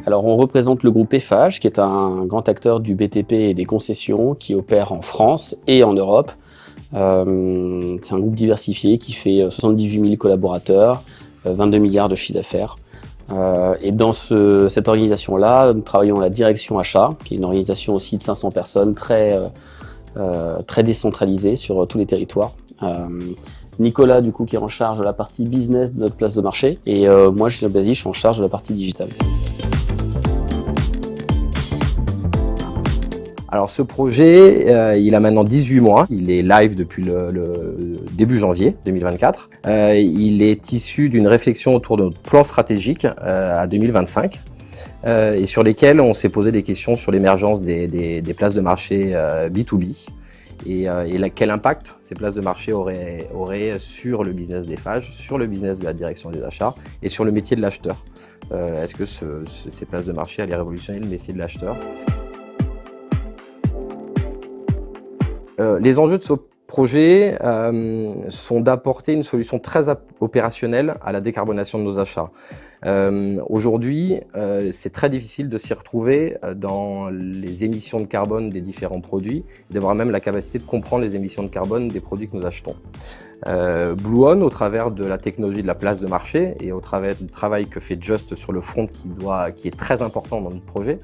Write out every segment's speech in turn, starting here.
Alors on représente le groupe Eiffage, qui est un grand acteur du BTP et des concessions, qui opère en France et en Europe. C'est un groupe diversifié qui fait 78 000 collaborateurs, 22 milliards de chiffre d'affaires. Et dans cette organisation-là, nous travaillons à la direction achat, qui est une organisation aussi de 500 personnes, très décentralisée sur tous les territoires. Nicolas, du coup, qui est en charge de la partie business de notre place de marché, et moi, Julien Blasi, je suis en charge de la partie digitale. Alors ce projet, il a maintenant 18 mois, il est live depuis le début janvier 2024. Il est issu d'une réflexion autour de notre plan stratégique à 2025 et sur lesquels on s'est posé des questions sur l'émergence des places de marché B2B et quel impact ces places de marché auraient sur le business d'Eiffage, sur le business de la direction des achats et sur le métier de l'acheteur. Est-ce que ces places de marché allaient révolutionner le métier de l'acheteur ? Les enjeux de ce projet sont d'apporter une solution très opérationnelle à la décarbonation de nos achats. Aujourd'hui, c'est très difficile de s'y retrouver dans les émissions de carbone des différents produits, d'avoir même la capacité de comprendre les émissions de carbone des produits que nous achetons. Bluon, au travers de la technologie de la place de marché et au travers du travail que fait Just sur le front qui est très important dans notre projet,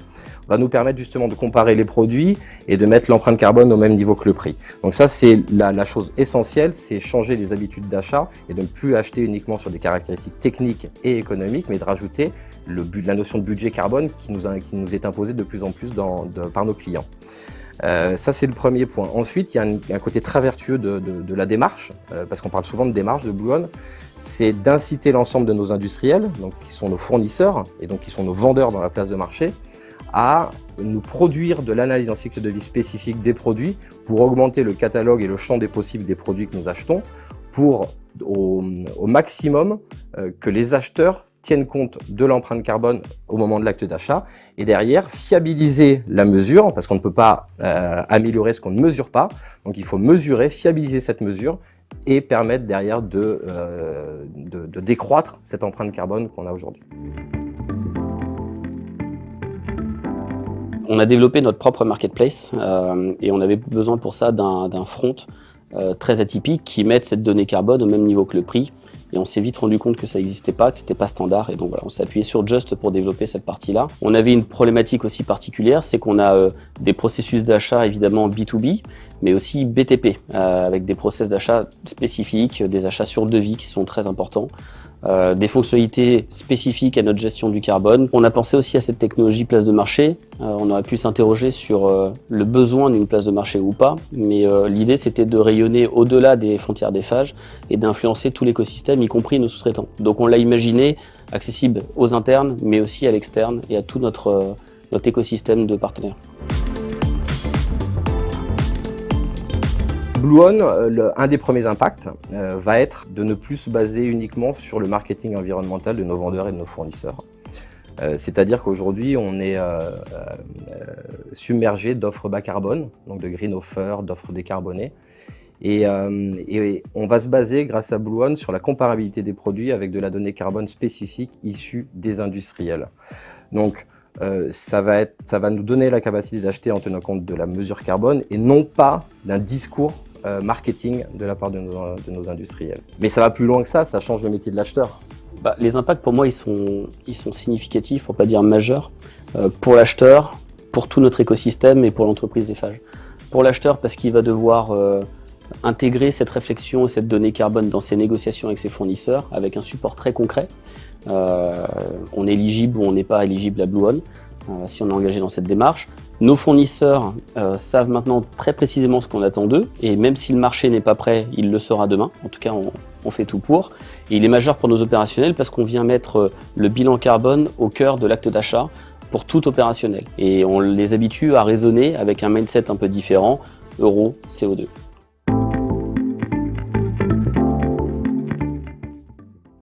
va nous permettre justement de comparer les produits et de mettre l'empreinte carbone au même niveau que le prix. Donc ça, c'est la chose essentielle, c'est changer les habitudes d'achat et de ne plus acheter uniquement sur des caractéristiques techniques et économiques, mais de rajouter la notion de budget carbone qui nous est imposée de plus en plus par nos clients. Ça, c'est le premier point. Ensuite, il y a un côté très vertueux de la démarche, parce qu'on parle souvent de démarche de Bluon, c'est d'inciter l'ensemble de nos industriels, donc qui sont nos fournisseurs et donc qui sont nos vendeurs dans la place de marché, à nous produire de l'analyse en cycle de vie spécifique des produits pour augmenter le catalogue et le champ des possibles des produits que nous achetons, pour au maximum que les acheteurs tiennent compte de l'empreinte carbone au moment de l'acte d'achat et derrière fiabiliser la mesure, parce qu'on ne peut pas améliorer ce qu'on ne mesure pas, donc il faut mesurer, fiabiliser cette mesure et permettre derrière de décroître cette empreinte carbone qu'on a aujourd'hui. On a développé notre propre marketplace et on avait besoin pour ça d'un front très atypique qui mette cette donnée carbone au même niveau que le prix. Et on s'est vite rendu compte que ça n'existait pas, que c'était pas standard. Et donc voilà, on s'est appuyé sur Just pour développer cette partie-là. On avait une problématique aussi particulière, c'est qu'on a des processus d'achat évidemment B2B, mais aussi BTP, avec des process d'achat spécifiques, des achats sur devis qui sont très importants. Des fonctionnalités spécifiques à notre gestion du carbone. On a pensé aussi à cette technologie place de marché. On aurait pu s'interroger sur le besoin d'une place de marché ou pas, mais l'idée c'était de rayonner au-delà des frontières d'Eiffage et d'influencer tout l'écosystème, y compris nos sous-traitants. Donc on l'a imaginé accessible aux internes, mais aussi à l'externe et à tout notre écosystème de partenaires. Bluon, un des premiers impacts va être de ne plus se baser uniquement sur le marketing environnemental de nos vendeurs et de nos fournisseurs. C'est-à-dire qu'aujourd'hui, on est submergé d'offres bas carbone, donc de green offer, d'offres décarbonées. Et on va se baser, grâce à Bluon, sur la comparabilité des produits avec de la donnée carbone spécifique issue des industriels. Donc, ça va nous donner la capacité d'acheter en tenant compte de la mesure carbone et non pas d'un discours marketing de la part de nos industriels. Mais ça va plus loin que ça change le métier de l'acheteur. Les impacts pour moi ils sont significatifs, pour pas dire majeurs, pour l'acheteur, pour tout notre écosystème et pour l'entreprise Eiffage. Pour l'acheteur parce qu'il va devoir intégrer cette réflexion et cette donnée carbone dans ses négociations avec ses fournisseurs avec un support très concret. On est éligible ou on n'est pas éligible à Bluon si on est engagé dans cette démarche. Nos fournisseurs savent maintenant très précisément ce qu'on attend d'eux et même si le marché n'est pas prêt, il le sera demain. En tout cas, on fait tout pour. Et il est majeur pour nos opérationnels parce qu'on vient mettre le bilan carbone au cœur de l'acte d'achat pour tout opérationnel. Et on les habitue à raisonner avec un mindset un peu différent, euro, CO2.